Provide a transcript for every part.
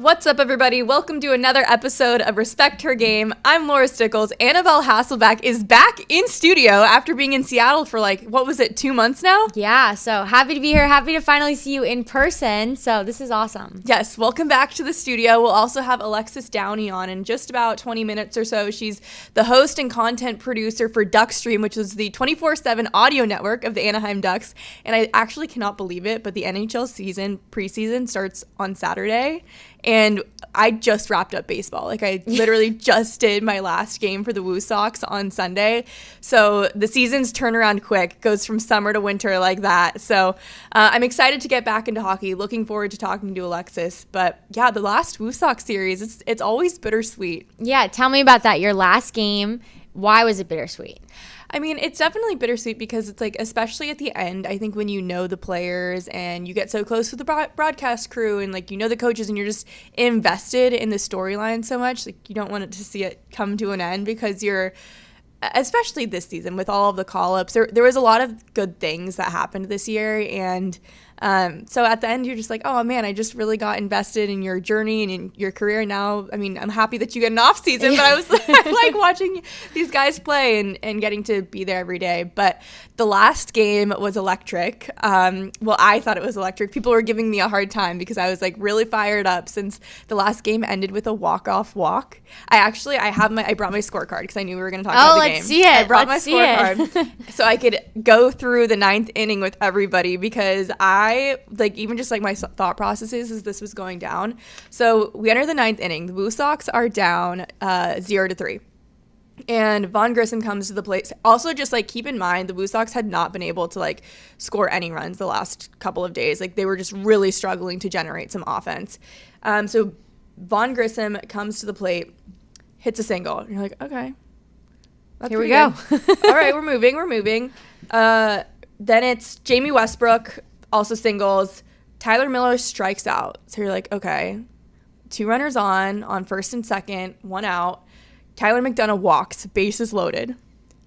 What's up, everybody? Welcome to another episode of Respect Her Game. I'm Laura Stickells. Annabelle Hasselbeck is back in studio after being in Seattle for 2 months now? Yeah, so happy to be here. Happy to finally see you in person. So this is awesome. Yes, welcome back to the studio. We'll also have Alexis Downie on in just about 20 minutes or so. She's the host and content producer for Duckstream, which is the 24/7 audio network of the Anaheim Ducks. And I actually cannot believe it, but the NHL preseason starts on Saturday. And I just wrapped up baseball. I literally just did my last game for the Woo Sox on Sunday. So the seasons turn around quick, goes from summer to winter like that. So I'm excited to get back into hockey. Looking forward to talking to Alexis. But yeah, the last Woo Sox series, it's always bittersweet. Yeah, tell me about that. Your last game, why was it bittersweet? I mean, it's definitely bittersweet because it's especially at the end, I think when you know the players and you get so close with the broadcast crew and you know the coaches and you're just invested in the storyline so much, you don't want it to see it come to an end because you're, especially this season with all of the call-ups, there was a lot of good things that happened this year. And so at the end, you're just oh man, I just really got invested in your journey and in your career. Now, I mean, I'm happy that you get an off season, but I was watching these guys play and getting to be there every day. But the last game was electric. Well, I thought it was electric. People were giving me a hard time because I was really fired up since the last game ended with a walk-off walk. I brought my scorecard because I knew we were going to talk about the game. Let's see it. I brought my scorecard so I could go through the ninth inning with everybody because even just my thought processes as this was going down. So we enter the ninth inning. The Woo Sox are down 0-3. And Von Grissom comes to the plate. Also, just keep in mind, the Woo Sox had not been able to score any runs the last couple of days. They were just really struggling to generate some offense. So Von Grissom comes to the plate, hits a single. And you're okay. Here we go. All right, we're moving. Then it's Jamie Westbrook, also singles. Tyler Miller strikes out. So you're okay. 2 runners on first and second, 1 out. Tyler McDonough walks, bases loaded.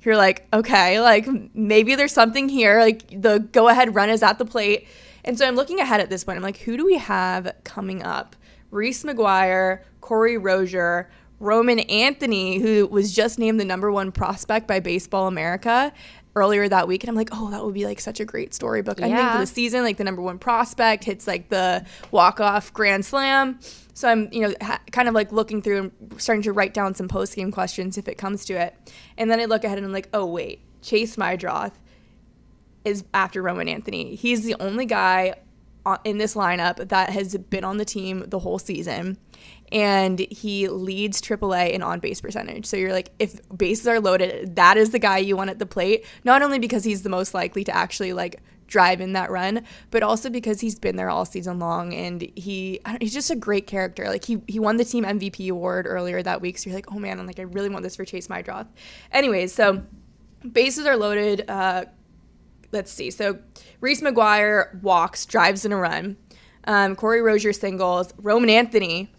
You're okay, maybe there's something here. The go-ahead run is at the plate. And so I'm looking ahead at this point. I'm who do we have coming up? Reese McGuire, Corey Rozier, Roman Anthony, who was just named the #1 prospect by Baseball America earlier that week. And I'm oh, that would be such a great storybook. I think for the season, the #1 prospect hits the walk-off grand slam. So I'm, kind of looking through and starting to write down some post-game questions if it comes to it. And then I look ahead and I'm oh, wait, Chase Mydroth is after Roman Anthony. He's the only guy in this lineup that has been on the team the whole season. And he leads AAA in on-base percentage. So you're if bases are loaded, that is the guy you want at the plate. Not only because he's the most likely to actually drive in that run, but also because he's been there all season long and he's just a great character. He won the team MVP award earlier that week. So you're oh man, I'm I really want this for Chase Mydroth. Anyways, so bases are loaded. Let's see. So Reese McGuire walks, drives in a run. Corey Rozier singles. Roman Anthony,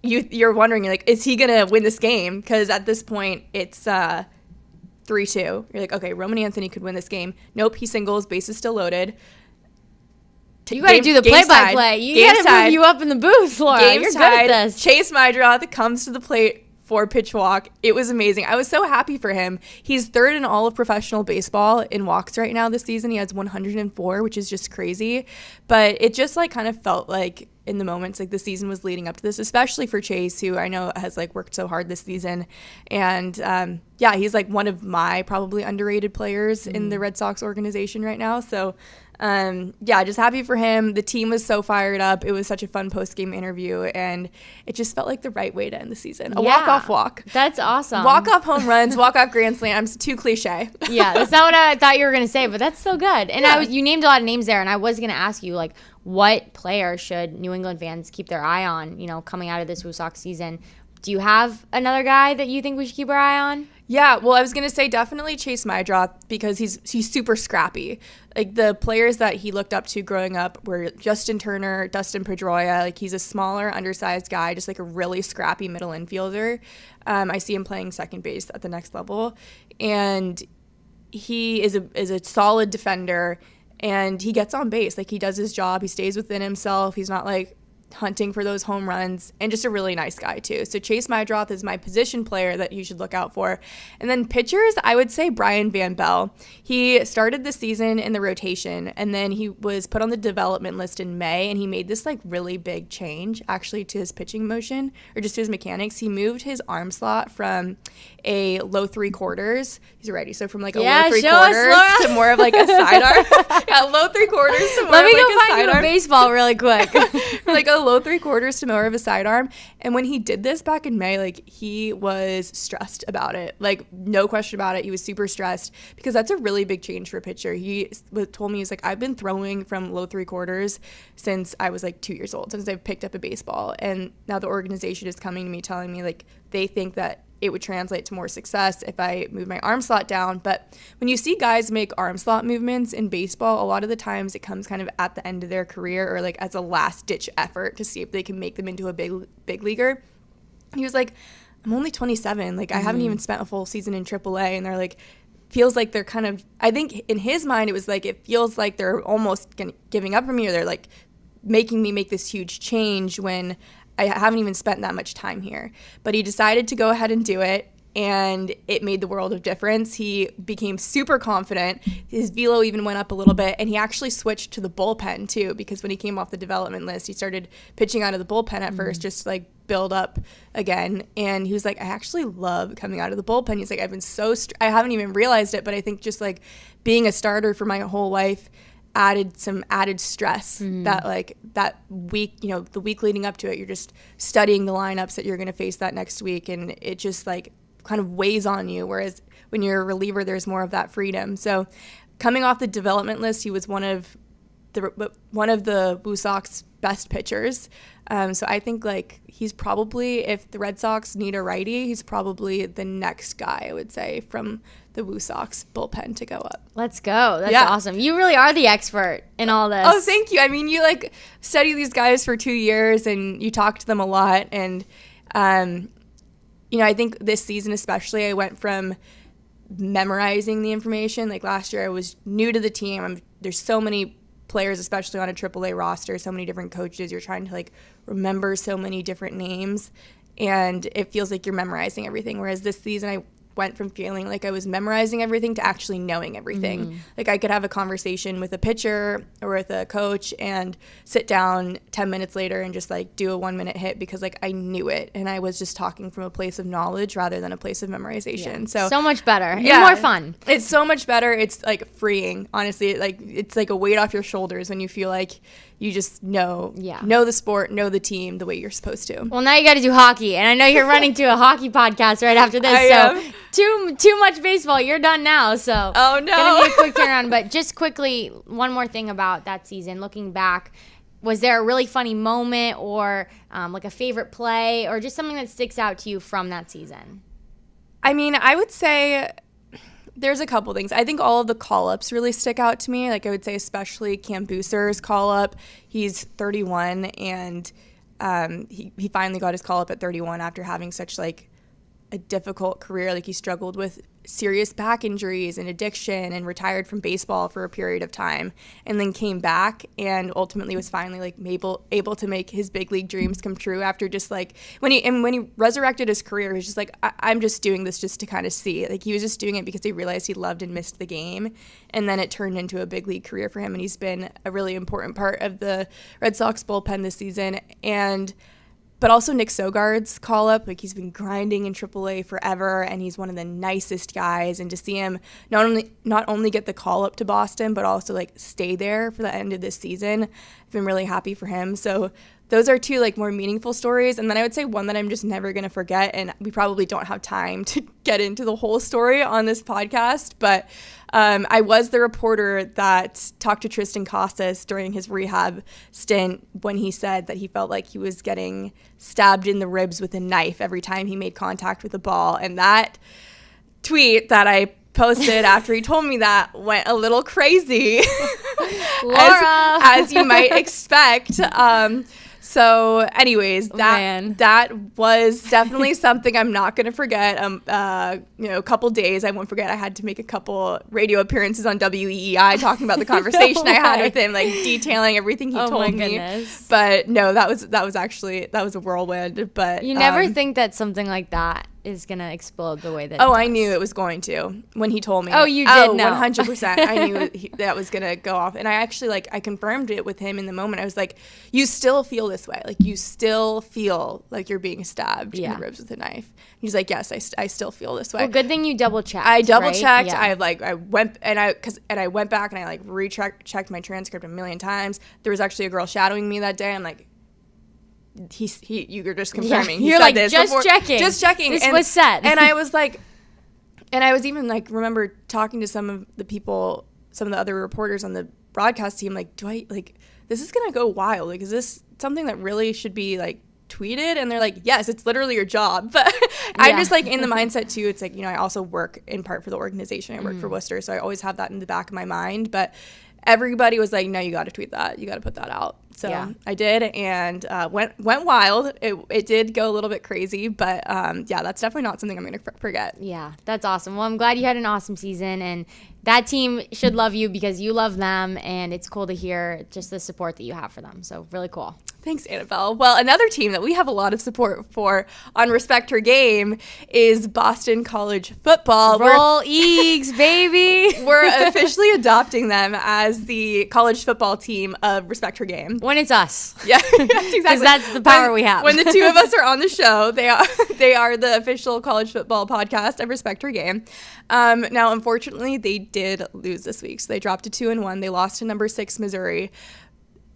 you're wondering, is he going to win this game? Because at this point, it's 3-2. You're okay, Roman Anthony could win this game. Nope, he singles, bases still loaded. You got to do the play-by-play. You got to move you up in the booth, Laura. You're good at this. Chase Mydroth comes to the plate. 4-pitch walk. It was amazing. I was so happy for him. He's 3rd in all of professional baseball in walks right now this season. He has 104, which is just crazy. But it just kind of felt in the moments the season was leading up to this, especially for Chase, who I know has worked so hard this season. And he's one of my probably underrated players in the Red Sox organization right now. So just happy for him. The team was so fired up. It was such a fun post-game interview, and it just felt like the right way to end the season. A walk-off walk. That's awesome. Walk-off home runs, walk-off grand slams. Too cliche. Yeah, that's not what I thought you were going to say, but that's so good. And you named a lot of names there, and I was going to ask you, what player should New England fans keep their eye on, coming out of this Woo Sox season? Do you have another guy that you think we should keep our eye on? Yeah, well, I was going to say definitely Chase Mydroth because he's super scrappy. The players that he looked up to growing up were Justin Turner, Dustin Pedroia. He's a smaller, undersized guy, just a really scrappy middle infielder. I see him playing second base at the next level. And he is a solid defender, and he gets on base. He does his job. He stays within himself. He's not hunting for those home runs, and just a really nice guy too. So Chase Mydroth is my position player that you should look out for. And then pitchers, I would say Brian Van Bell. He started the season in the rotation, and then he was put on the development list in May, and he made this like really big change actually to his pitching motion, or just to his mechanics. He moved his arm slot from a low 3/4. He's ready. So from like a low 3/4 to more of like a sidearm. Yeah, low 3/4 to more Let of me like go a find sidearm. you a baseball really quick. Like a low 3/4 to more of a sidearm. And when he did this back in May, like he was stressed about it. Like no question about it. He was super stressed because that's a really big change for a pitcher. He told me, he's like, I've been throwing from low 3/4 since I was like 2 years old, since I picked up a baseball. And now the organization is coming to me telling me like they think that it would translate to more success if I move my arm slot down. But when you see guys make arm slot movements in baseball, a lot of the times it comes kind of at the end of their career or like as a last ditch effort to see if they can make them into a big leaguer. And he was like, I'm only 27. Like I haven't even spent a full season in AAA. And they're like, feels like they're kind of, I think in his mind, it was like, it feels like they're almost giving up on me, or they're like making me make this huge change when I haven't even spent that much time here. But he decided to go ahead and do it, and it made the world of difference. He became super confident. His velo even went up a little bit, and he actually switched to the bullpen too, because when he came off the development list, he started pitching out of the bullpen at first, just to like build up again. And he was like, I actually love coming out of the bullpen. He's like, I've been I haven't even realized it, but I think just like being a starter for my whole life added some added stress that like that week, you know, the week leading up to it, you're just studying the lineups that you're going to face that next week, and it just like kind of weighs on you, whereas when you're a reliever, there's more of that freedom. So coming off the development list, he was one of the Blue Sox best pitchers. So I think like he's probably, if the Red Sox need a righty, he's probably the next guy, I would say, from the Blue Sox bullpen to go up. Let's go. That's awesome. You really are the expert in all this. Oh, thank you. I mean, you like study these guys for 2 years and you talk to them a lot. And, you know, I think this season especially, I went from memorizing the information. Like last year I was new to the team. There's so many players, especially on a AAA roster, so many different coaches. You're trying to like remember so many different names, and it feels like you're memorizing everything. Whereas this season I went from feeling like I was memorizing everything to actually knowing everything. Like I could have a conversation with a pitcher or with a coach and sit down 10 minutes later and just like do a 1 minute hit because like I knew it and I was just talking from a place of knowledge rather than a place of memorization. So much better and more fun. It's so much better. It's like freeing, honestly. Like it's like a weight off your shoulders when you feel like you just know the sport, know the team the way you're supposed to. Well, now you got to do hockey, and I know you're running to a hockey podcast right after this. Too much baseball. You're done now. So oh no, gonna be a quick turnaround. But just quickly, one more thing about that season. Looking back, was there a really funny moment, or like a favorite play, or just something that sticks out to you from that season? I mean, I would say there's a couple things. I think all of the call-ups really stick out to me. Like I would say especially Cam Booser's call-up. He's 31, and he finally got his call-up at 31 after having such like a difficult career. Like he struggled with serious back injuries and addiction and retired from baseball for a period of time, and then came back and ultimately was finally like able to make his big league dreams come true after just like when he resurrected his career, he was just like, I'm just doing this just to kind of see. Like he was just doing it because he realized he loved and missed the game, and then it turned into a big league career for him, and he's been a really important part of the Red Sox bullpen this season. But also Nick Sogard's call-up, like he's been grinding in AAA forever, and he's one of the nicest guys. And to see him not only get the call-up to Boston, but also like stay there for the end of this season, I've been really happy for him. So those are two like more meaningful stories. And then I would say one that I'm just never going to forget, and we probably don't have time to get into the whole story on this podcast, but I was the reporter that talked to Tristan Casas during his rehab stint when he said that he felt like he was getting stabbed in the ribs with a knife every time he made contact with the ball. And that tweet that I posted after he told me that went a little crazy, Laura. as you might expect. So anyways, that was definitely something I'm not going to forget. A couple days I won't forget. I had to make a couple radio appearances on WEEI talking about the conversation I had with him, like detailing everything he told me. But no, that was a whirlwind. But you never think that something like that is gonna explode the way that I knew it was going to when he told me. Oh, you did know. 100%. I knew that was gonna go off, and I actually I confirmed it with him in the moment. I was like, you still feel this way, like you still feel like you're being stabbed in the ribs with a knife. He's like, yes, I still feel this way. Well, good thing you double checked. I double checked. Yeah. I went back and I checked my transcript a million times. There was actually a girl shadowing me that day. I'm like, you're just confirming. You're like, just checking. This was said. And I was like, and I was even remember talking to some of the other reporters on the broadcast team, like, this is gonna go wild. Like, is this something that really should be tweeted? And they're like, yes, it's literally your job. But I'm just in the mindset too. It's I also work in part for the organization. I work for Worcester, so I always have that in the back of my mind. But everybody was like, no, you got to tweet that. You got to put that out. So I did, and went wild. It did go a little bit crazy, but that's definitely not something I'm going to forget. Yeah, that's awesome. Well, I'm glad you had an awesome season, and that team should love you because you love them, and it's cool to hear just the support that you have for them. So really cool. Thanks, Annabelle. Well, another team that we have a lot of support for on Respect Her Game is Boston College Football. Roll Eags, baby. We're officially adopting them as the college football team of Respect Her Game. When it's us. Yeah, exactly. Because that's the power we have. When the two of us are on the show, they are the official college football podcast of Respect Her Game. Now, unfortunately, they did lose this week. So they dropped to 2-1. They lost to number 6 Missouri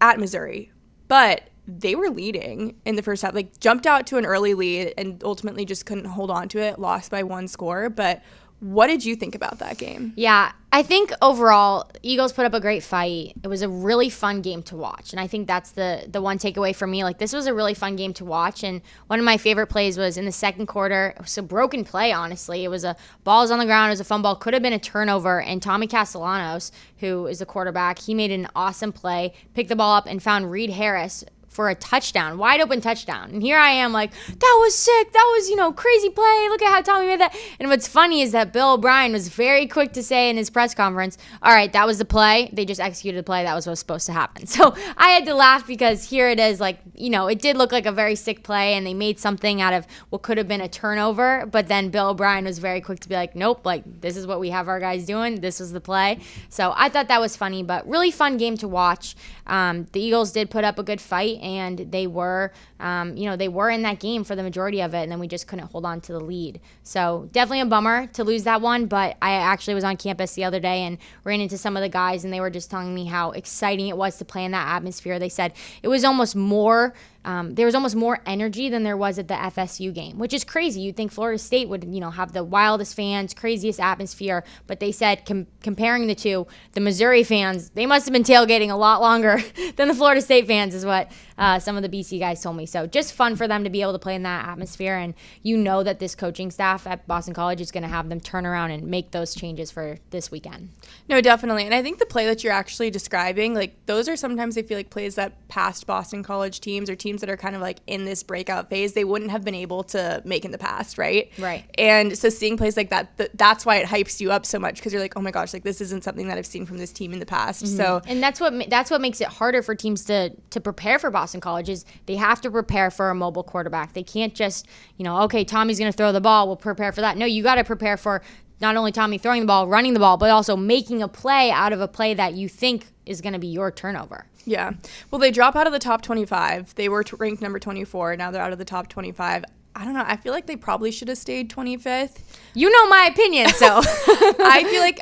at Missouri. But they were leading in the first half, jumped out to an early lead and ultimately just couldn't hold on to it, lost by 1 score. But what did you think about that game? Yeah, I think overall, Eagles put up a great fight. It was a really fun game to watch. And I think that's the one takeaway for me. This was a really fun game to watch. And one of my favorite plays was in the second quarter. It was a broken play, honestly. It was balls on the ground. It was a fun ball. Could have been a turnover. And Tommy Castellanos, who is the quarterback, he made an awesome play, picked the ball up, and found Reed Harris for a touchdown, wide open touchdown. And here I am that was sick. That was, crazy play. Look at how Tommy made that. And what's funny is that Bill O'Brien was very quick to say in his press conference, all right, that was the play. They just executed the play. That was what was supposed to happen. So I had to laugh because here it is, it did look like a very sick play and they made something out of what could have been a turnover. But then Bill O'Brien was very quick to be like, nope, this is what we have our guys doing. This was the play. So I thought that was funny, but really fun game to watch. The Eagles did put up a good fight, and they were, they were in that game for the majority of it, and then we just couldn't hold on to the lead. So definitely a bummer to lose that one, but I actually was on campus the other day and ran into some of the guys, and they were just telling me how exciting it was to play in that atmosphere. They said it was almost more there was almost more energy than there was at the FSU game, which is crazy. You'd think Florida State would, have the wildest fans, craziest atmosphere, but they said comparing the two, the Missouri fans, they must have been tailgating a lot longer than the Florida State fans is what some of the BC guys told me. So just fun for them to be able to play in that atmosphere, and that this coaching staff at Boston College is going to have them turn around and make those changes for this weekend. No, definitely. And I think the play that you're actually describing, those are sometimes I feel like plays that past Boston College teams or teams that are kind of in this breakout phase, they wouldn't have been able to make in the past, right? Right. And so seeing plays like that, that's why it hypes you up so much, because you're like, oh my gosh, this isn't something that I've seen from this team in the past. Mm-hmm. So, and that's what makes it harder for teams to prepare for Boston College is they have to prepare for a mobile quarterback. They can't just, okay, Tommy's going to throw the ball, we'll prepare for that. No, you got to prepare for not only Tommy throwing the ball, running the ball, but also making a play out of a play that you think is going to be your turnover. Yeah. Well, they drop out of the top 25. They were ranked number 24. Now they're out of the top 25. I don't know. I feel like they probably should have stayed 25th. You know my opinion, so. I feel like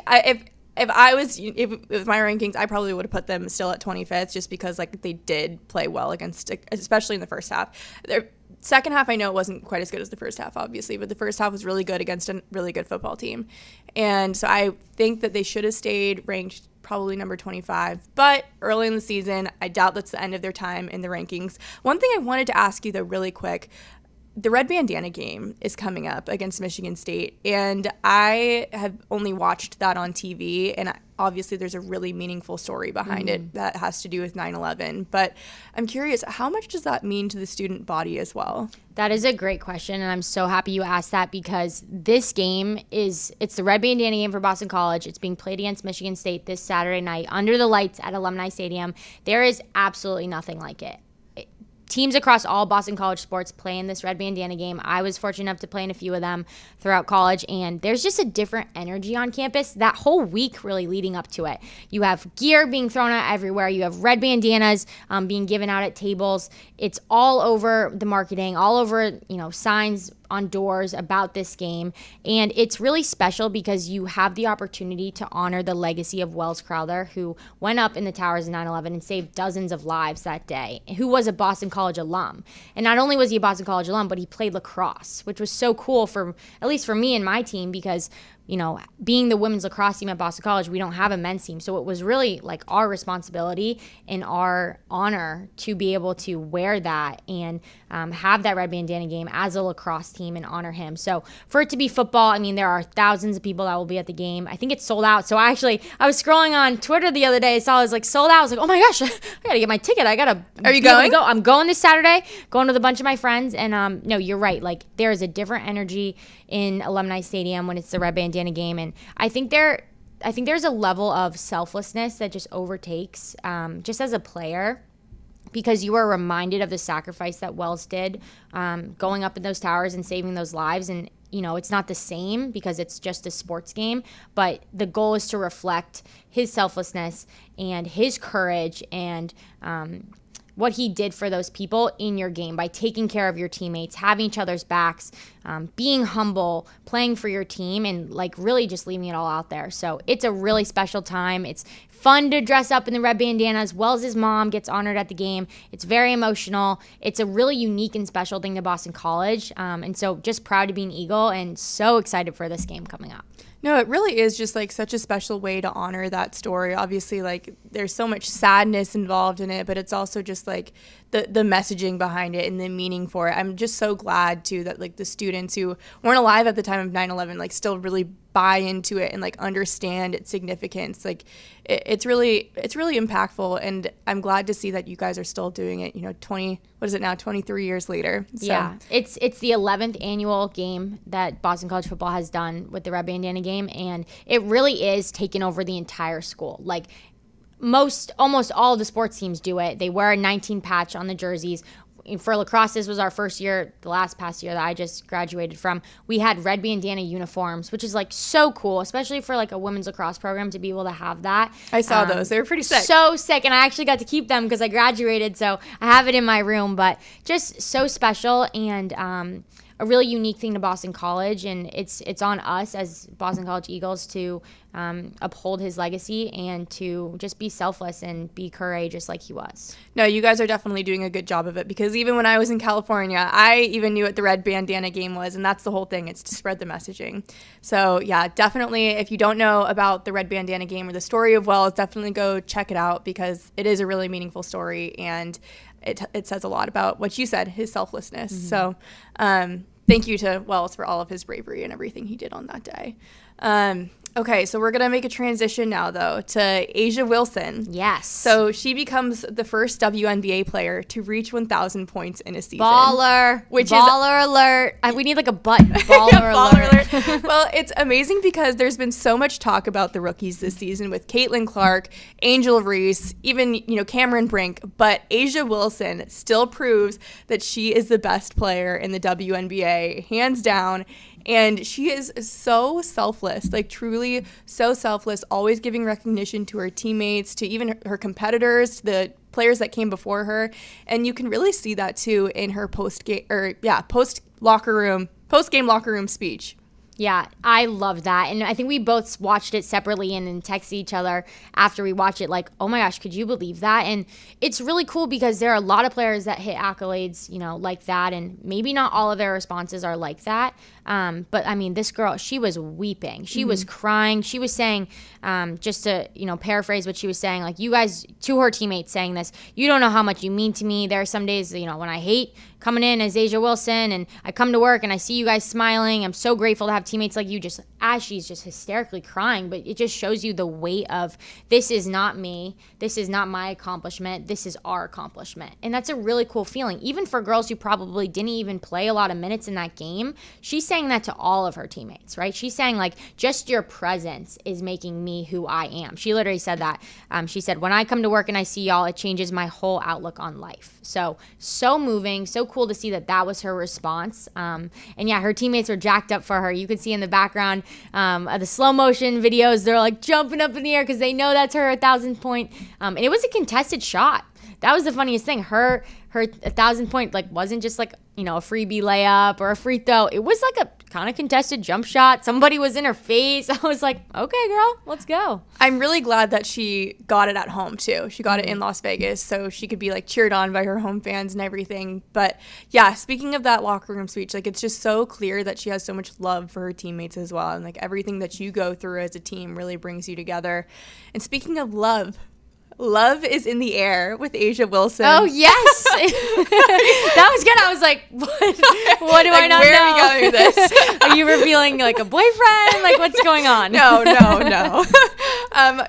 if my rankings, I probably would have put them still at 25th just because they did play well against, especially in the first half. Their second half, I know it wasn't quite as good as the first half, obviously, but the first half was really good against a really good football team. And so I think that they should have stayed ranked probably number 25. But early in the season, I doubt that's the end of their time in the rankings. One thing I wanted to ask you, though, really quick, the red bandana game is coming up against Michigan State, and I have only watched that on TV, and obviously there's a really meaningful story behind it that has to do with 9/11. But I'm curious, how much does that mean to the student body as well? That is a great question, and I'm so happy you asked that because this game it's the red bandana game for Boston College. It's being played against Michigan State this Saturday night under the lights at Alumni Stadium. There is absolutely nothing like it. Teams across all Boston College sports play in this red bandana game. I was fortunate enough to play in a few of them throughout college, and there's just a different energy on campus that whole week really leading up to it. You have gear being thrown out everywhere. You have red bandanas being given out at tables. It's all over the marketing, all over, signs on doors about this game. And it's really special because you have the opportunity to honor the legacy of Wells Crowther, who went up in the towers in 9/11 and saved dozens of lives that day, who was a Boston College alum. And not only was he a Boston College alum, but he played lacrosse, which was so cool for, at least for me and my team, because being the women's lacrosse team at Boston College, we don't have a men's team. So it was really like our responsibility and our honor to be able to wear that and have that red bandana game as a lacrosse team and honor him. So for it to be football, there are thousands of people that will be at the game. I think it's sold out. So I was scrolling on Twitter the other day. I saw it was like sold out. I was like, oh my gosh, I got to get my ticket. Are you going? I'm going this Saturday, going with a bunch of my friends. And no, you're right. Like there is a different energy in Alumni Stadium when it's the red bandana game. And I think there's a level of selflessness that just overtakes just as a player, because you are reminded of the sacrifice that Wells did going up in those towers and saving those lives. And it's not the same because it's just a sports game, but the goal is to reflect his selflessness and his courage and what he did for those people in your game by taking care of your teammates, having each other's backs, being humble, playing for your team, and like really just leaving it all out there. So it's a really special time. It's fun to dress up in the red bandanas. Wells' mom gets honored at the game. It's very emotional. It's a really unique and special thing to Boston College. And so just proud to be an Eagle and so excited for this game coming up. No, it really is just like such a special way to honor that story. Obviously, like there's so much sadness involved in it, but it's also just like the messaging behind it and the meaning for it. I'm just so glad too that like the students who weren't alive at the time of 9/11 like still really buy into it and like understand its significance. Like it's really impactful, and I'm glad to see that you guys are still doing it, 23 years later. So. Yeah, it's the 11th annual game that Boston College football has done with the red bandana game, and it really is taking over the entire school. Like almost all of the sports teams do it. They wear a 19 patch on the jerseys. For lacrosse, this was our first year, the last past year that I just graduated from. We had red bandana uniforms, which is like so cool, especially for like a women's lacrosse program to be able to have that. I saw those. They were pretty sick. So sick. And I actually got to keep them because I graduated. So I have it in my room, but just so special and a really unique thing to Boston College. And it's on us as Boston College Eagles to uphold his legacy and to just be selfless and be courageous like he was. No, you guys are definitely doing a good job of it, because even when I was in California, I even knew what the red bandana game was, and that's the whole thing. It's to spread the messaging. So yeah, definitely if you don't know about the red bandana game or the story of Wells, definitely go check it out, because it is a really meaningful story, and it says a lot about what you said, his selflessness. Mm-hmm. So thank you to Wells for all of his bravery and everything he did on that day. Okay, so we're going to make a transition now, though, to A'ja Wilson. Yes. So she becomes the first WNBA player to reach 1,000 points in a season. Baller. Baller alert. We need like a button. Baller alert. Well, it's amazing because there's been so much talk about the rookies this season with Caitlin Clark, Angel Reese, even, Cameron Brink. But A'ja Wilson still proves that she is the best player in the WNBA, hands down. And she is so selfless, like truly so selfless, always giving recognition to her teammates, to even her competitors, to the players that came before her. And you can really see that too in her post-game locker room speech. Yeah, I love that. And I think we both watched it separately and then texted each other after we watched it like, oh my gosh, could you believe that? And it's really cool because there are a lot of players that hit accolades, like that. And maybe not all of their responses are like that. But I mean, this girl, she was weeping. She was crying. She was saying, just to, paraphrase what she was saying, like, you guys, to her teammates saying this, you don't know how much you mean to me. There are some days, when I hate coming in as Asia Wilson, and I come to work and I see you guys smiling. I'm so grateful to have teammates like you, just as she's just hysterically crying. But it just shows you the weight of, this is not me. This is not my accomplishment. This is our accomplishment. And that's a really cool feeling. Even for girls who probably didn't even play a lot of minutes in that game, she's saying that to all of her teammates, right? She's saying, like, just your presence is making me who I am. She literally said that. She said, when I come to work and I see y'all, it changes my whole outlook on life. So moving, so cool to see that was her response. And yeah, her teammates were jacked up for her. You could see in the background of the slow motion videos, they're like jumping up in the air because they know that's her 1,000 point. And it was a contested shot. That was the funniest thing. Her 1,000 point, like, wasn't just like, a freebie layup or a free throw. It was like a kind of contested jump shot. Somebody was in her face. I was like, okay, girl, let's go. I'm really glad that she got it at home too. She got it in Las Vegas, so she could be like cheered on by her home fans and everything. But yeah, speaking of that locker room speech, like, it's just so clear that she has so much love for her teammates as well. And like, everything that you go through as a team really brings you together. And speaking of love is in the air with Asia Wilson. Oh, yes. That was good. I was like, what do I not where know? Are we going with this? Are you revealing like a boyfriend? Like, what's going on? No.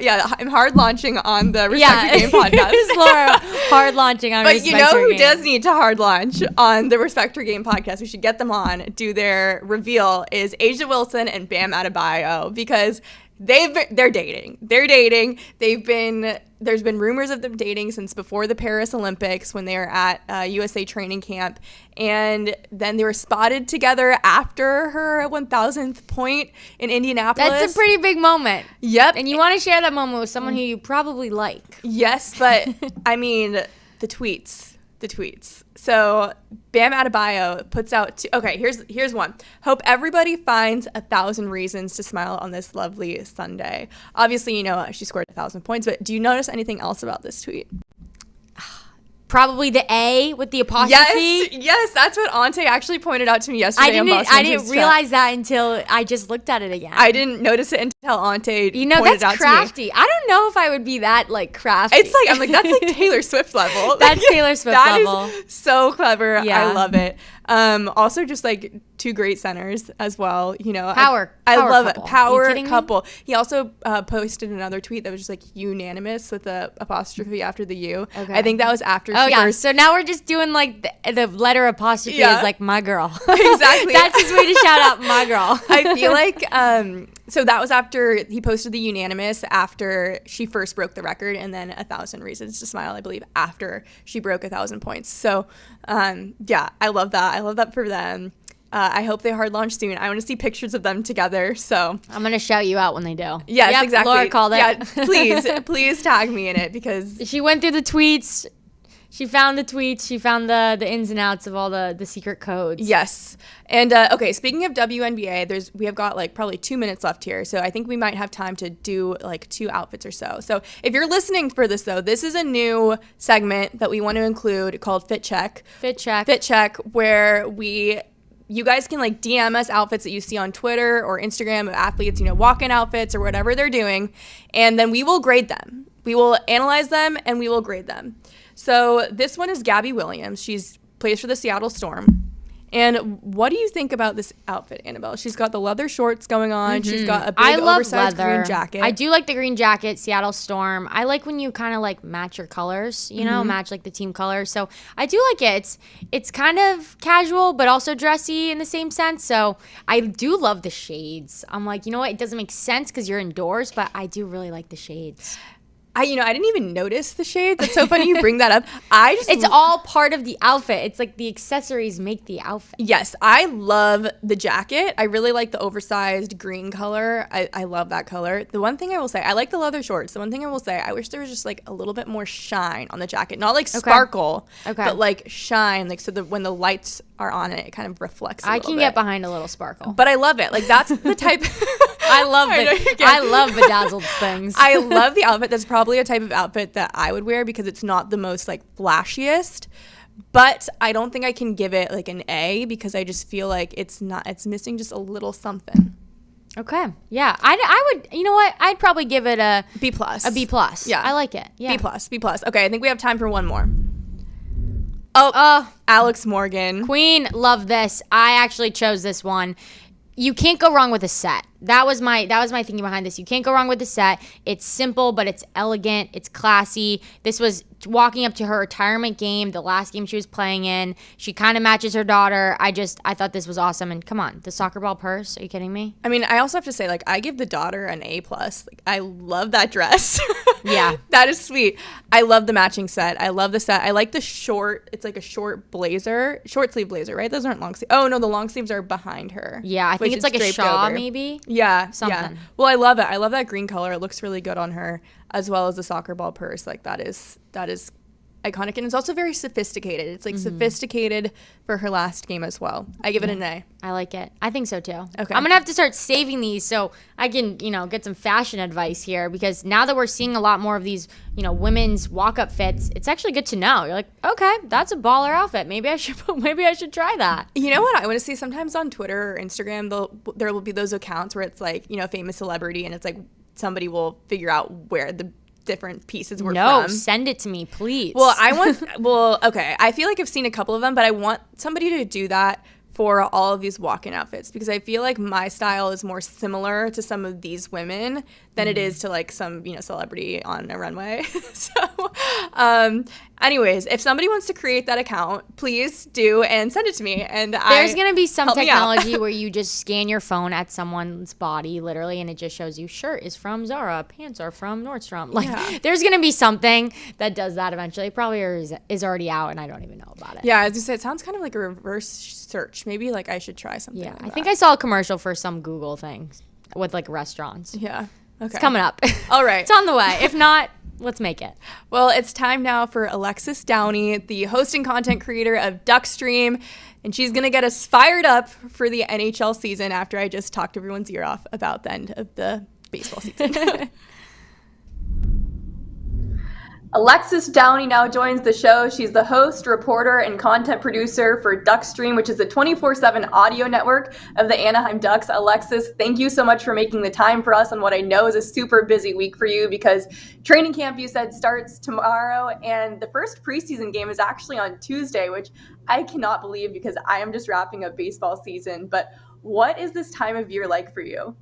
Yeah, I'm hard launching on the Respect Your Game podcast. This is Laura hard launching on But Respect Your Game. Who does need to hard launch on the Respect Your Game podcast? We should get them on, do their reveal, is Asia Wilson and Bam Adebayo, because they're dating. There's been rumors of them dating since before the Paris Olympics when they were at USA training camp. And then they were spotted together after her 1,000th point in Indianapolis. That's a pretty big moment. Yep. And you want to share that moment with someone who you probably like. Yes, but I mean, the tweets. So Bam Adebayo puts out okay, here's one. Hope everybody finds 1,000 reasons to smile on this lovely Sunday. Obviously, she scored 1,000 points, but do you notice anything else about this tweet? Probably the A with the apostrophe. Yes, that's what Ante actually pointed out to me yesterday. I didn't realize that until I just looked at it again. I didn't notice it until Ante pointed that's out crafty. to me. I don't know if I would be that like crafty. It's like, I'm like, that's like Taylor Swift level. That's Taylor Swift level. That is so clever. Yeah. I love it. Also just like two great centers as well. Power I love couple. it. Power me? couple. He also posted another tweet that was just like unanimous with the apostrophe after the U. Okay. I think that was after. So now we're just doing like the letter apostrophe is like my girl. Exactly. That's his way to shout out my girl. I feel like so that was after he posted the unanimous after she first broke the record, and then 1,000 reasons to smile, I believe, after she broke 1,000 points. So yeah, I love that. I love that for them. I hope they hard launch soon. I want to see pictures of them together. So I'm gonna shout you out when they do. Yes, exactly. Laura called it. Yeah, please tag me in it, because she went through the tweets. She found the tweets. She found the ins and outs of all the secret codes. Yes. And okay, speaking of WNBA, we have got like probably 2 minutes left here. So I think we might have time to do like 2 outfits or so. So if you're listening for this though, this is a new segment that we want to include called Fit Check. Fit Check, where you guys can like DM us outfits that you see on Twitter or Instagram of athletes, walk-in outfits or whatever they're doing. And then we will grade them. We will analyze them and we will grade them. So this one is Gabby Williams. She's plays for the Seattle Storm. And what do you think about this outfit, Annabelle? She's got the leather shorts going on. Mm-hmm. She's got a big oversized green jacket. I do like the green jacket, Seattle Storm. I like when you kind of like match your colors, match like the team colors. So I do like it. It's kind of casual, but also dressy in the same sense. So I do love the shades. I'm like, you know what? It doesn't make sense because you're indoors, but I do really like the shades. I didn't even notice the shades. That's so funny you bring that up. It's all part of the outfit. It's like the accessories make the outfit. Yes, I love the jacket. I really like the oversized green color. I love that color. The one thing I will say, I like the leather shorts. The one thing I will say, I wish there was just like a little bit more shine on the jacket. Not like sparkle, but like shine. Like so that when the lights are on it, it kind of reflects a little can bit. Get behind a little sparkle. But I love it. Like that's the type. I love bedazzled things. I love the outfit. That's probably a type of outfit that I would wear because it's not the most like flashiest, but I don't think I can give it like an A because I just feel like it's missing just a little something. Okay. Yeah. I would, you know what? I'd probably give it a B+. A B+. Yeah. I like it. Yeah. B+. Okay. I think we have time for one more. Alex Morgan. Queen, love this. I actually chose this one. You can't go wrong with a set. That was my thinking behind this. You can't go wrong with the set. It's simple, but it's elegant. It's classy. This was walking up to her retirement game, the last game she was playing in. She kind of matches her daughter. I thought this was awesome. And come on, the soccer ball purse. Are you kidding me? I mean, I also have to say, like, I give the daughter an A+. Like, I love that dress. Yeah. That is sweet. I love the matching set. I love the set. I like the short, it's like a short blazer, short sleeve blazer, right? Those aren't long sleeves. Oh, no, the long sleeves are behind her. Yeah, I think it's like a shawl maybe. Yeah. Something. Yeah. Well, I love it. I love that green color. It looks really good on her, as well as the soccer ball purse. Like, that is iconic, and it's also very sophisticated. It's like sophisticated for her last game as well. I give it an A. I like it. I think so too. Okay. I'm gonna have to start saving these so I can, get some fashion advice here, because now that we're seeing a lot more of these, women's walk-up fits, it's actually good to know. You're like, okay, that's a baller outfit. Maybe I should try that. You know what I want to see sometimes on Twitter or Instagram? There will be those accounts where it's like, famous celebrity, and it's like somebody will figure out where the different pieces were from. No, send it to me, please. Well, okay. I feel like I've seen a couple of them, but I want somebody to do that for all of these walk-in outfits, because I feel like my style is more similar to some of these women than it is to like some, celebrity on a runway. So, anyways, if somebody wants to create that account, please do and send it to me. And there's going to be some technology where you just scan your phone at someone's body, literally, and it just shows you shirt is from Zara, pants are from Nordstrom. Like, there's going to be something that does that eventually. It probably is already out, and I don't even know about it. Yeah, as you said, it sounds kind of like a reverse search. Maybe like I should try something. Yeah, like I think I saw a commercial for some Google thing with like restaurants. Yeah. Okay. It's coming up. All right. It's on the way. If not, let's make it. Well, it's time now for Alexis Downie, the host and content creator of Duckstream, and she's going to get us fired up for the NHL season after I just talked everyone's ear off about the end of the baseball season. Alexis Downie now joins the show. She's the host, reporter, and content producer for Duckstream, which is the 24/7 audio network of the Anaheim Ducks. Alexis, thank you so much for making the time for us on what I know is a super busy week for you, because training camp, you said, starts tomorrow, and the first preseason game is actually on Tuesday, which I cannot believe because I am just wrapping up baseball season. But what is this time of year like for you?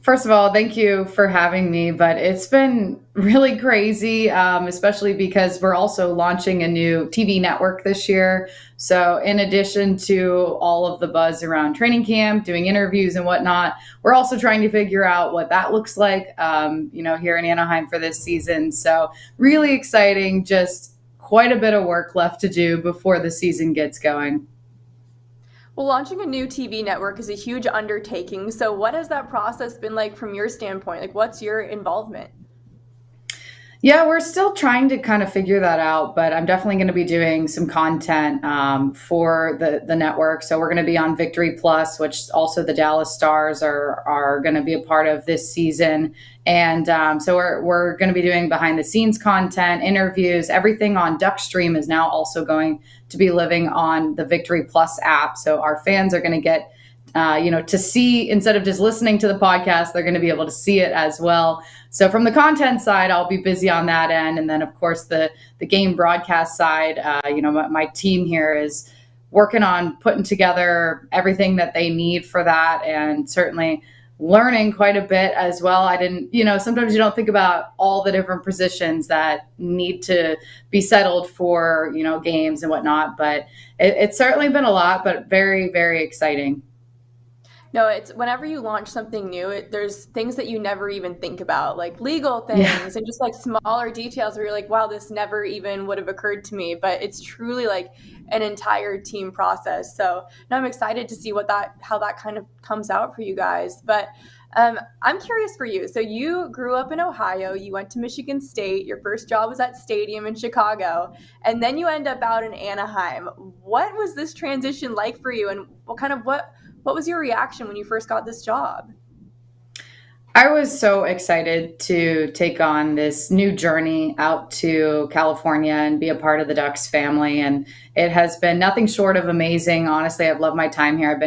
First of all, thank you for having me, but it's been really crazy, especially because we're also launching a new TV network this year. So in addition to all of the buzz around training camp, doing interviews and whatnot, we're also trying to figure out what that looks like, here in Anaheim for this season. So really exciting, just quite a bit of work left to do before the season gets going. Well, launching a new TV network is a huge undertaking. So what has that process been like from your standpoint? Like, what's your involvement? Yeah, we're still trying to kind of figure that out, but I'm definitely going to be doing some content for the network. So we're going to be on Victory Plus, which also the Dallas Stars are going to be a part of this season. And so we're going to be doing behind the scenes content, interviews, everything on Duckstream is now also going to be living on the Victory Plus app. So our fans are going to get to see, instead of just listening to the podcast, they're going to be able to see it as well. So from the content side, I'll be busy on that end. And then, of course, the game broadcast side, my team here is working on putting together everything that they need for that, and certainly learning quite a bit as well. I didn't, sometimes you don't think about all the different positions that need to be settled for, games and whatnot, but it's certainly been a lot, but very, very exciting. No, it's whenever you launch something new, there's things that you never even think about, like legal things and just like smaller details where you're like, wow, this never even would have occurred to me. But it's truly like an entire team process. So now I'm excited to see how that kind of comes out for you guys. But I'm curious for you. So you grew up in Ohio, you went to Michigan State, your first job was at Stadium in Chicago, and then you end up out in Anaheim. What was this transition like for you, and what was your reaction when you first got this job? I was so excited to take on this new journey out to California and be a part of the Ducks family. And it has been nothing short of amazing. Honestly, I've loved my time here. I've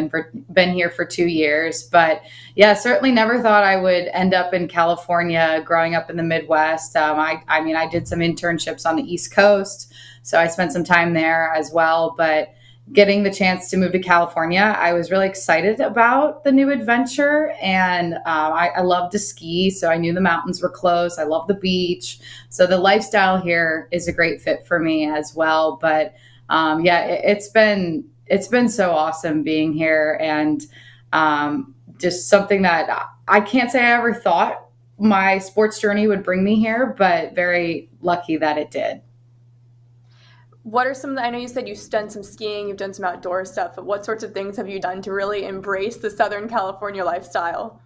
been here for 2 years, but yeah, certainly never thought I would end up in California growing up in the Midwest. I mean, I did some internships on the East Coast, so I spent some time there as well. But getting the chance to move to California, I was really excited about the new adventure. And I love to ski, so I knew the mountains were close. I love the beach. So the lifestyle here is a great fit for me as well. But yeah, it's been so awesome being here, and just something that I can't say I ever thought my sports journey would bring me here, but very lucky that it did. What are I know you said you've done some skiing, you've done some outdoor stuff, but what sorts of things have you done to really embrace the Southern California lifestyle?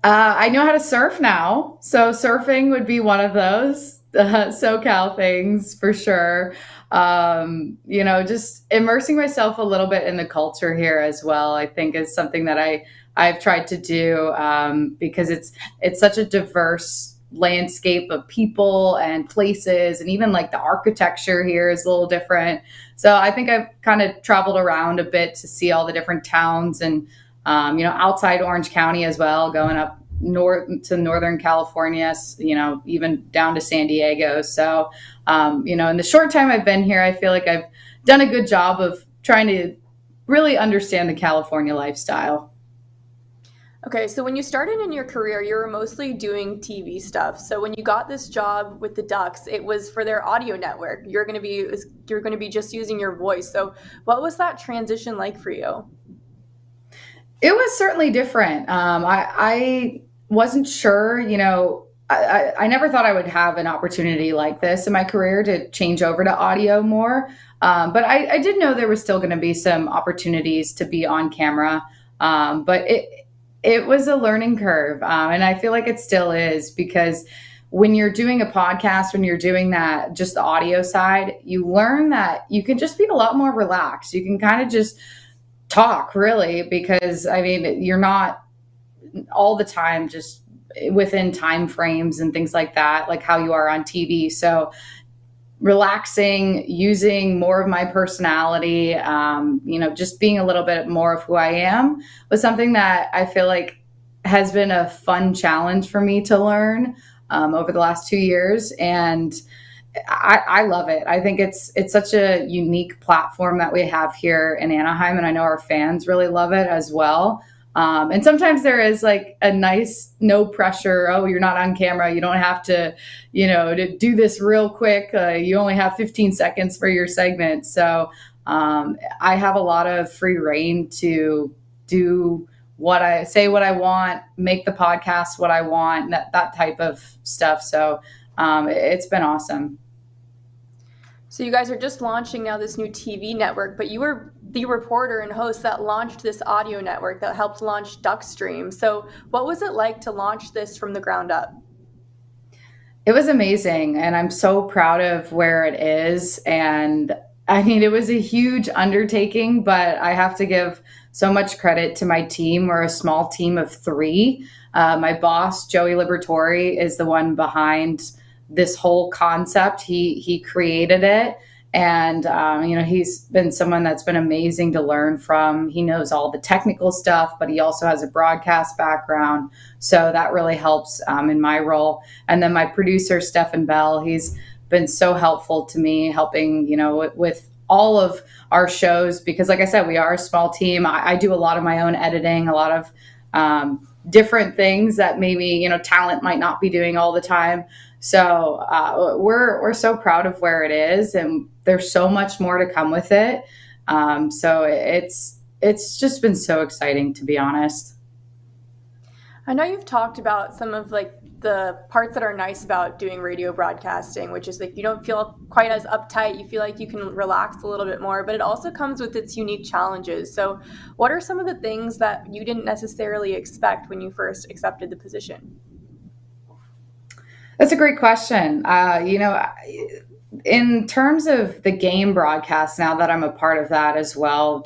I know how to surf now. So surfing would be one of those SoCal things for sure. Just immersing myself a little bit in the culture here as well, I think is something that I've tried to do, because it's such a diverse landscape of people and places, and even like the architecture here is a little different. So I think I've kind of traveled around a bit to see all the different towns, and outside Orange County as well, going up north to Northern California, even down to San Diego. So, in the short time I've been here, I feel like I've done a good job of trying to really understand the California lifestyle. Okay, so when you started in your career, you were mostly doing TV stuff. So when you got this job with the Ducks, it was for their audio network. You're going to be just using your voice. So what was that transition like for you? It was certainly different. I wasn't sure, I never thought I would have an opportunity like this in my career to change over to audio more. But I did know there was still going to be some opportunities to be on camera. But it was a learning curve. And I feel like it still is, because when you're doing a podcast, when you're doing that, just the audio side, you learn that you can just be a lot more relaxed. You can kind of just talk, really, because I mean, you're not all the time just within time frames and things like that, like how you are on TV. So relaxing, using more of my personality, just being a little bit more of who I am, was something that I feel like has been a fun challenge for me to learn over the last 2 years. And I love it. I think it's such a unique platform that we have here in Anaheim, and I know our fans really love it as well. And sometimes there is like a nice no pressure. Oh, you're not on camera. You don't have to, to do this real quick. You only have 15 seconds for your segment. So I have a lot of free reign to do what I want, make the podcast what I want, that type of stuff. So it's been awesome. So you guys are just launching now this new TV network, but you were the reporter and host that launched this audio network that helped launch Duckstream. So what was it like to launch this from the ground up? It was amazing, and I'm so proud of where it is. And I mean, it was a huge undertaking, but I have to give so much credit to my team. We're a small team of three. My boss, Joey Liberatore, is the one behind this whole concept. He created it. And, he's been someone that's been amazing to learn from. He knows all the technical stuff, but he also has a broadcast background. So that really helps in my role. And then my producer, Stephen Bell, he's been so helpful to me, helping, with all of our shows, because like I said, we are a small team. I do a lot of my own editing, a lot of different things that maybe, talent might not be doing all the time. So we're so proud of where it is, and there's so much more to come with it. So it's just been so exciting, to be honest. I know you've talked about some of like the parts that are nice about doing radio broadcasting, which is like you don't feel quite as uptight. You feel like you can relax a little bit more, but it also comes with its unique challenges. So what are some of the things that you didn't necessarily expect when you first accepted the position? That's a great question. In terms of the game broadcast, now that I'm a part of that as well,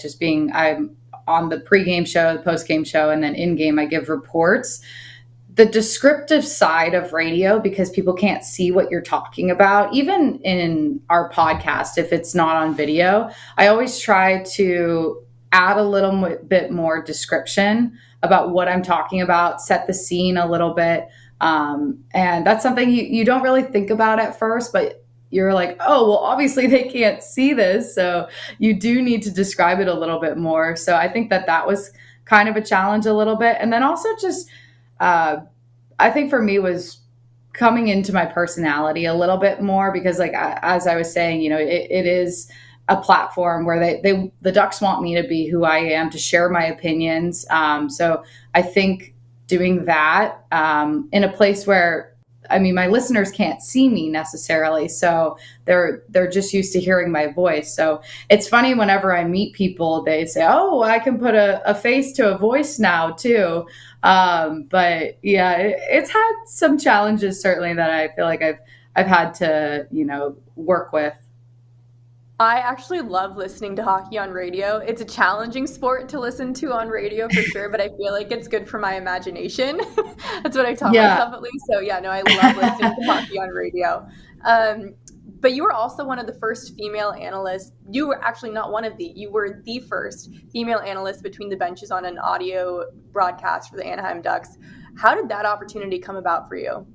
I'm on the pregame show, the postgame show, and then in game I give reports. the descriptive side of radio, because people can't see what you're talking about, even in our podcast, if it's not on video, I always try to add a little bit more description about what I'm talking about, set the scene a little bit. And that's something you don't really think about at first, but you're like, oh, well, obviously they can't see this. So you do need to describe it a little bit more. So I think that was kind of a challenge a little bit. And then also just, I think for me was coming into my personality a little bit more, because like, as I was saying, it is a platform where the Ducks want me to be who I am, to share my opinions. So I think doing that in a place where, I mean, my listeners can't see me necessarily, so they're just used to hearing my voice. So it's funny, whenever I meet people, they say, "Oh, I can put a face to a voice now too." But yeah, it's had some challenges, certainly, that I feel like I've had to work with. I actually love listening to hockey on radio. It's a challenging sport to listen to on radio for sure, but I feel like it's good for my imagination. That's what I tell myself, at least. So yeah, no, I love listening to hockey on radio. But you were also one of the first female analysts. You were actually not one of you were the first female analyst between the benches on an audio broadcast for the Anaheim Ducks. How did that opportunity come about for you?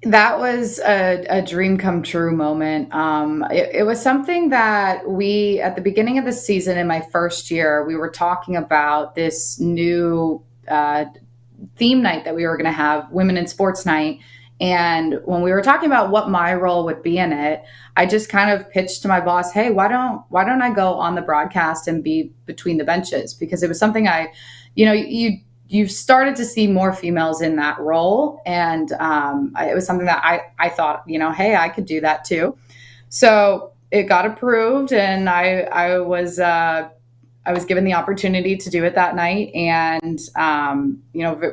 That was a dream come true moment. It was something that we, at the beginning of the season, in my first year, we were talking about this new theme night that we were going to have, Women in Sports Night. And when we were talking about what my role would be in it, I just kind of pitched to my boss, "Hey, why don't I go on the broadcast and be between the benches?" Because it was something you've started to see more females in that role. And it was something that I thought, hey, I could do that too. So it got approved, and I was given the opportunity to do it that night. And,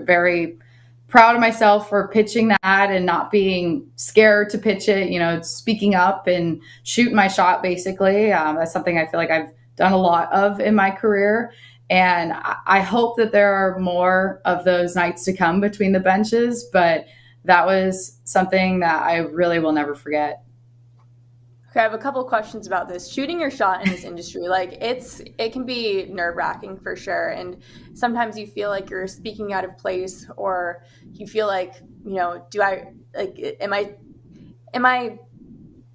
very proud of myself for pitching that and not being scared to pitch it, speaking up and shooting my shot, basically. That's something I feel like I've done a lot of in my career. And I hope that there are more of those nights to come between the benches, but that was something that I really will never forget. Okay, I have a couple of questions about this. Shooting your shot in this industry, like it can be nerve-wracking for sure. And sometimes you feel like you're speaking out of place, or you feel like, am I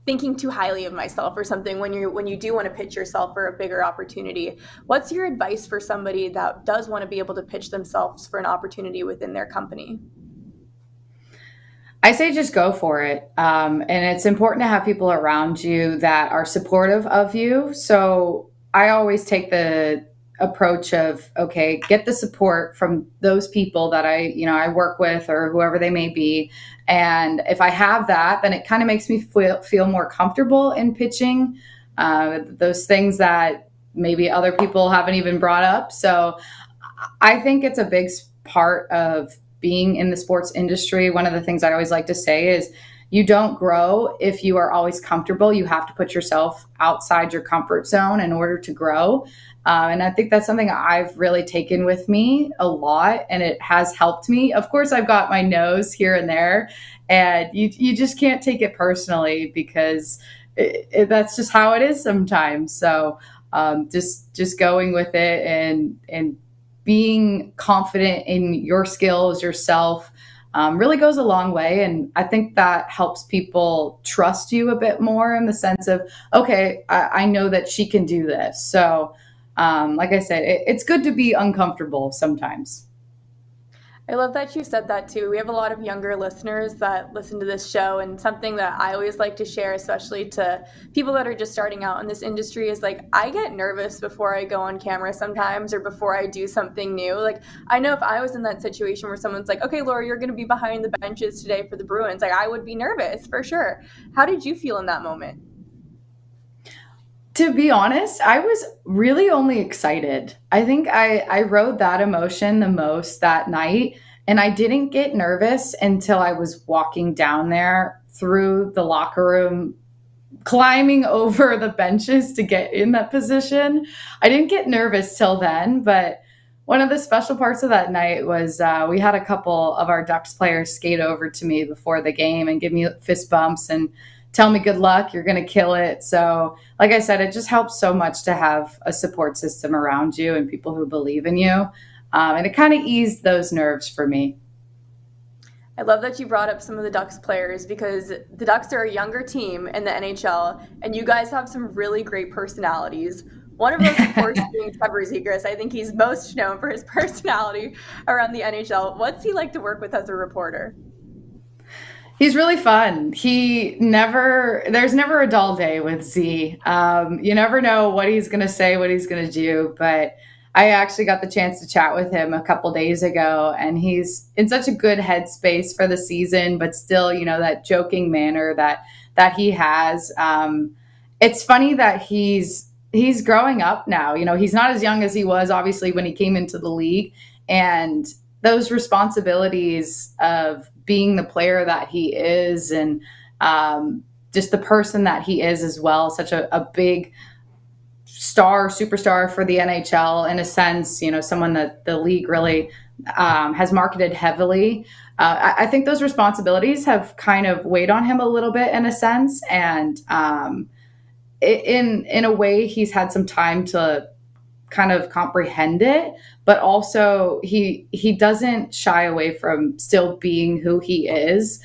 thinking too highly of myself or something when you do want to pitch yourself for a bigger opportunity? What's your advice for somebody that does want to be able to pitch themselves for an opportunity within their company? I say just go for it. And it's important to have people around you that are supportive of you. So I always take the approach of, okay, get the support from those people that I work with, or whoever they may be. And if I have that, then it kind of makes me feel more comfortable in pitching those things that maybe other people haven't even brought up. So I think it's a big part of being in the sports industry. One of the things I always like to say is, you don't grow if you are always comfortable. You have to put yourself outside your comfort zone in order to grow. And I think that's something I've really taken with me a lot, and it has helped me. Of course, I've got my nose here and there, and you just can't take it personally, because that's just how it is sometimes. So just going with it and being confident in your skills, yourself, really goes a long way. And I think that helps people trust you a bit more, in the sense of, okay, I know that she can do this. So like I said, it's good to be uncomfortable sometimes. I love that you said that too. We have a lot of younger listeners that listen to this show, and something that I always like to share, especially to people that are just starting out in this industry, is like, I get nervous before I go on camera sometimes, or before I do something new. Like, I know if I was in that situation where someone's like, "Okay, Laura, you're going to be behind the benches today for the Bruins," like, I would be nervous for sure. How did you feel in that moment? To be honest, I was really only excited. I think I rode that emotion the most that night. And I didn't get nervous until I was walking down there through the locker room, climbing over the benches to get in that position. I didn't get nervous till then. But one of the special parts of that night was we had a couple of our Ducks players skate over to me before the game and give me fist bumps and tell me good luck, you're going to kill it. So like I said, it just helps so much to have a support system around you and people who believe in you. And it kind of eased those nerves for me. I love that you brought up some of the Ducks players because the Ducks are a younger team in the NHL, and you guys have some really great personalities. One of those, of course, being Trevor Zegras. I think he's most known for his personality around the NHL. What's he like to work with as a reporter? He's really fun. There's never a dull day with Z. You never know what he's going to say, what he's going to do, but I actually got the chance to chat with him a couple days ago, and he's in such a good headspace for the season, but still, that joking manner that he has. It's funny that he's growing up now. He's not as young as he was, obviously, when he came into the league, and those responsibilities of being the player that he is and just the person that he is as well, such a big superstar for the NHL in a sense, someone that the league really has marketed heavily. I think those responsibilities have kind of weighed on him a little bit in a sense. And in a way, he's had some time to kind of comprehend it, but also he doesn't shy away from still being who he is.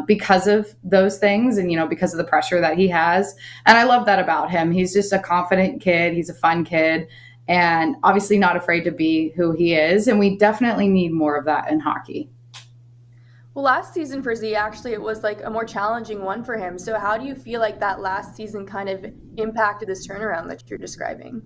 Because of those things and, because of the pressure that he has. And I love that about him. He's just a confident kid. He's a fun kid and obviously not afraid to be who he is. And we definitely need more of that in hockey. Well, last season for Z, actually, it was like a more challenging one for him. So how do you feel like that last season kind of impacted this turnaround that you're describing?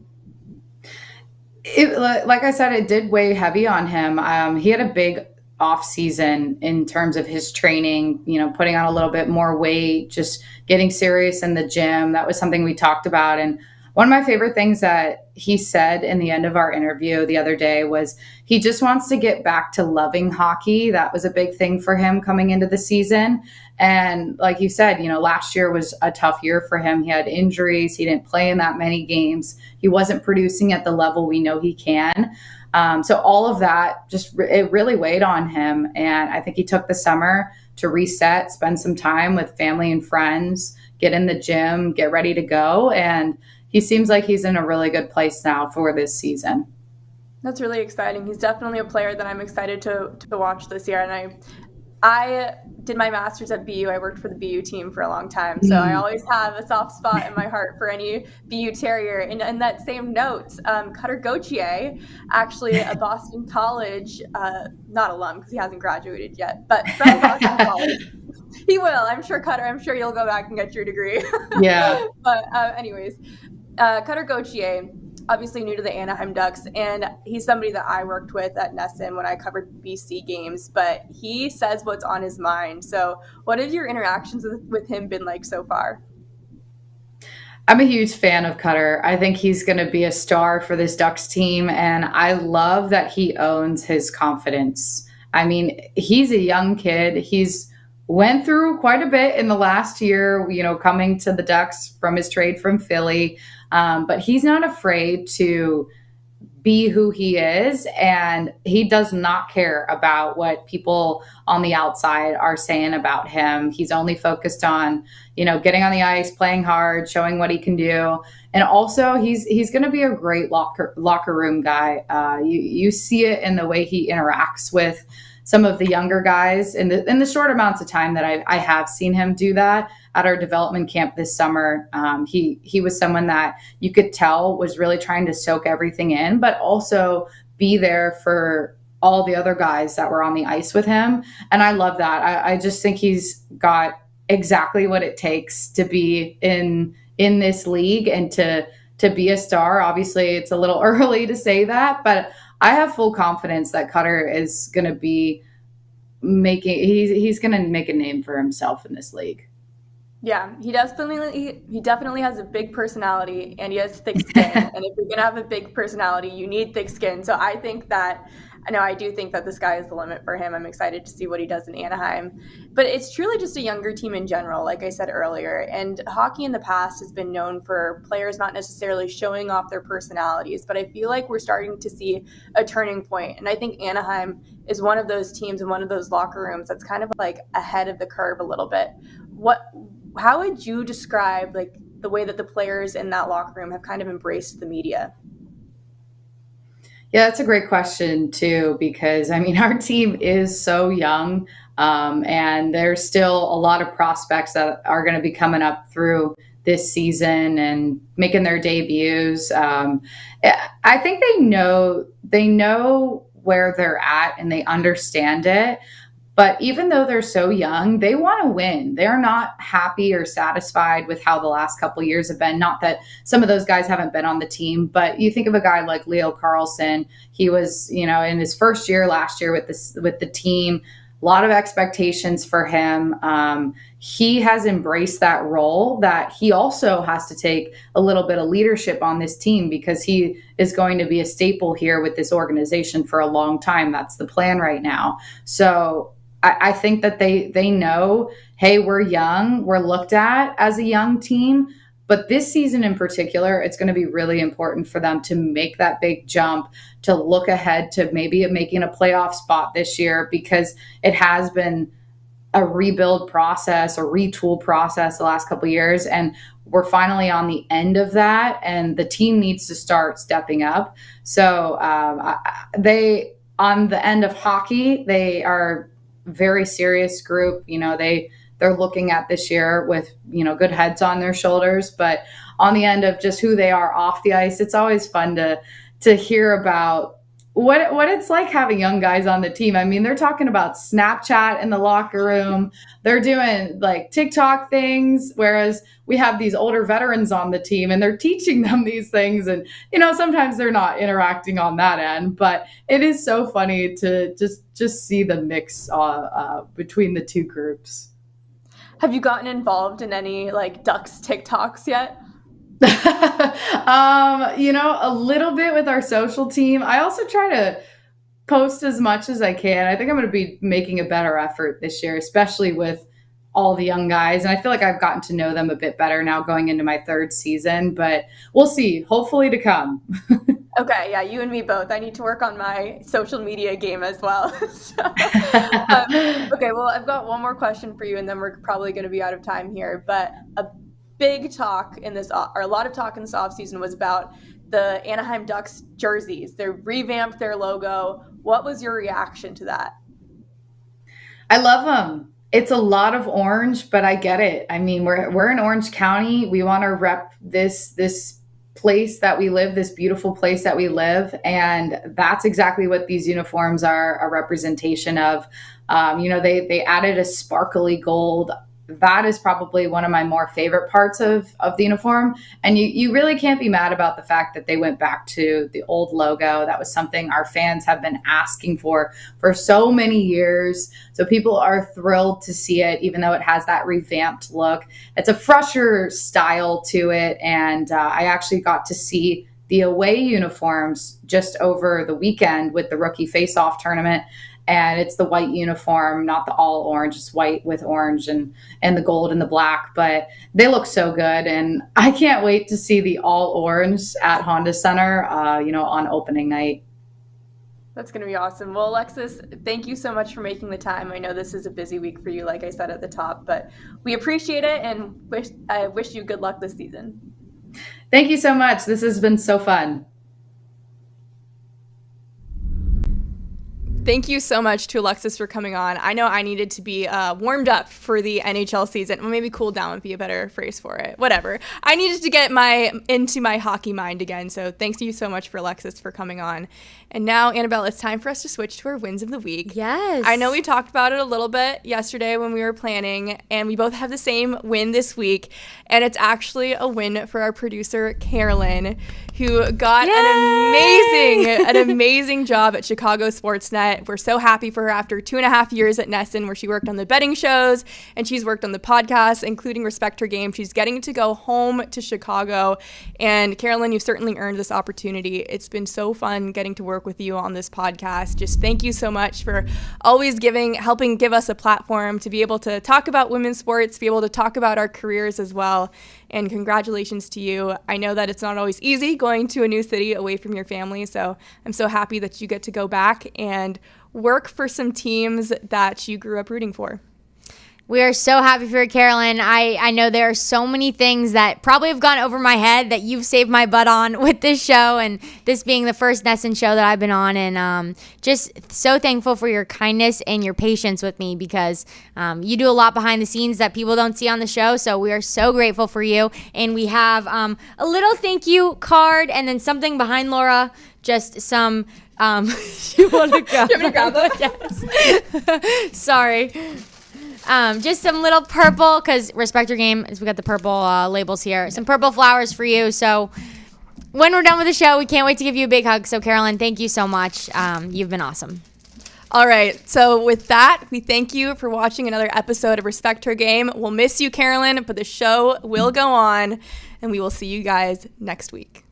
Like I said, it did weigh heavy on him. He had a big off season in terms of his training, putting on a little bit more weight, just getting serious in the gym. That was something we talked about. And one of my favorite things that he said in the end of our interview the other day was he just wants to get back to loving hockey. That was a big thing for him coming into the season. And like you said, last year was a tough year for him. He had injuries. He didn't play in that many games. He wasn't producing at the level we know he can. So all of that it really weighed on him. And I think he took the summer to reset, spend some time with family and friends, get in the gym, get ready to go. And he seems like he's in a really good place now for this season. That's really exciting. He's definitely a player that I'm excited to watch this year. And I did my master's at BU. I worked for the BU team for a long time. So I always have a soft spot in my heart for any BU Terrier. And in that same note, Cutter Gauthier, actually a Boston College, not alum because he hasn't graduated yet, but from Boston College. He will. I'm sure, Cutter, I'm sure you'll go back and get your degree. Yeah. But anyways, Cutter Gauthier, obviously new to the Anaheim Ducks, and he's somebody that I worked with at NESN when I covered BC games, but he says what's on his mind. So what have your interactions with him been like so far? I'm a huge fan of Cutter. I think he's going to be a star for this Ducks team, and I love that he owns his confidence. I mean, he's a young kid. He's went through quite a bit in the last year, coming to the Ducks from his trade from Philly. But he's not afraid to be who he is, and he does not care about what people on the outside are saying about him. He's only focused on, getting on the ice, playing hard, showing what he can do. And also he's going to be a great locker room guy. You see it in the way he interacts with some of the younger guys in the short amounts of time that I have seen him do that at our development camp this summer. He was someone that you could tell was really trying to soak everything in, but also be there for all the other guys that were on the ice with him. And I love that. I just think he's got exactly what it takes to be in this league and to be a star. Obviously, it's a little early to say that, but I have full confidence that Cutter is going to be he's going to make a name for himself in this league. Yeah, he definitely has a big personality, and he has thick skin. And if you're gonna have a big personality, you need thick skin. So I do think that the sky is the limit for him. I'm excited to see what he does in Anaheim. But it's truly just a younger team in general, like I said earlier. And hockey in the past has been known for players not necessarily showing off their personalities, but I feel like we're starting to see a turning point. And I think Anaheim is one of those teams and one of those locker rooms that's kind of like ahead of the curve a little bit. What How would you describe like the way that the players in that locker room have kind of embraced the media? Yeah, that's a great question too, because I mean, our team is so young, and there's still a lot of prospects that are going to be coming up through this season and making their debuts. I think they know where they're at and they understand it. But even though they're so young, they want to win. They're not happy or satisfied with how the last couple of years have been. Not that some of those guys haven't been on the team, but you think of a guy like Leo Carlson. He was, in his first year last year with the team. A lot of expectations for him. He has embraced that role that he also has to take a little bit of leadership on this team because he is going to be a staple here with this organization for a long time. That's the plan right now. So I think that they know, hey, we're young, we're looked at as a young team, but this season in particular, it's going to be really important for them to make that big jump, to look ahead to maybe making a playoff spot this year, because it has been a rebuild process, a retool process the last couple of years, and we're finally on the end of that, and the team needs to start stepping up. So they, on the end of hockey, they are very serious group. They're looking at this year with, good heads on their shoulders, but on the end of just who they are off the ice, it's always fun to hear about what it's like having young guys on the team. I mean, they're talking about Snapchat in the locker room. They're doing like TikTok things, whereas we have these older veterans on the team and they're teaching them these things. And, sometimes they're not interacting on that end, but it is so funny to just see the mix between the two groups. Have you gotten involved in any like Ducks TikToks yet? A little bit with our social team. I also try to post as much as I can. I think I'm going to be making a better effort this year, especially with all the young guys. And I feel like I've gotten to know them a bit better now going into my third season, but we'll see. Hopefully to come. Okay, yeah, you and me both. I need to work on my social media game as well. Okay, well, I've got one more question for you, and then we're probably going to be out of time here. But a lot of talk in this offseason was about the Anaheim Ducks jerseys. They revamped their logo. What was your reaction to that? I love them. It's a lot of orange, but I get it. I mean, we're in Orange County. We want to rep this place that we live, this beautiful place that we live. And that's exactly what these uniforms are a representation of. They added a sparkly gold. That is probably one of my more favorite parts of the uniform. And you really can't be mad about the fact that they went back to the old logo. That was something our fans have been asking for so many years. So people are thrilled to see it, even though it has that revamped look. It's a fresher style to it. And I actually got to see the away uniforms just over the weekend with the rookie face-off tournament. And it's the white uniform, not the all orange. It's white with orange and the gold and the black. But they look so good. And I can't wait to see the all orange at Honda Center, on opening night. That's going to be awesome. Well, Alexis, thank you so much for making the time. I know this is a busy week for you, like I said at the top, but we appreciate it and I wish you good luck this season. Thank you so much. This has been so fun. Thank you so much to Alexis for coming on. I know I needed to be warmed up for the NHL season. Well, maybe cooled down would be a better phrase for it. Whatever. I needed to get into my hockey mind again. So thanks to you so much for Alexis for coming on. And now, Annabelle, it's time for us to switch to our wins of the week. Yes. I know we talked about it a little bit yesterday when we were planning, and we both have the same win this week. And it's actually a win for our producer, Carolyn, who got an amazing job at Chicago Sportsnet. it. We're so happy for her after 2.5 years at NESN, where she worked on the betting shows and she's worked on the podcast, including Respect Her Game. She's getting to go home to Chicago. And Carolyn, you've certainly earned this opportunity. It's been so fun getting to work with you on this podcast. Just thank you so much for always helping give us a platform to be able to talk about women's sports, be able to talk about our careers as well. And congratulations to you. I know that it's not always easy going to a new city away from your family, so I'm so happy that you get to go back and work for some teams that you grew up rooting for. We are so happy for you, Carolyn. I know there are so many things that probably have gone over my head that you've saved my butt on with this show, and this being the first NESN show that I've been on, and just so thankful for your kindness and your patience with me, because you do a lot behind the scenes that people don't see on the show, so we are so grateful for you. And we have a little thank you card and then something behind Laura, just some you want to go? You want me to grab that? Yes. Sorry. Just some little purple, because Respect Your Game, we got the purple labels here. Some purple flowers for you. So when we're done with the show, we can't wait to give you a big hug. So Carolyn, thank you so much. You've been awesome. All right. So with that, we thank you for watching another episode of Respect Her Game. We'll miss you, Carolyn, but the show will go on, and we will see you guys next week.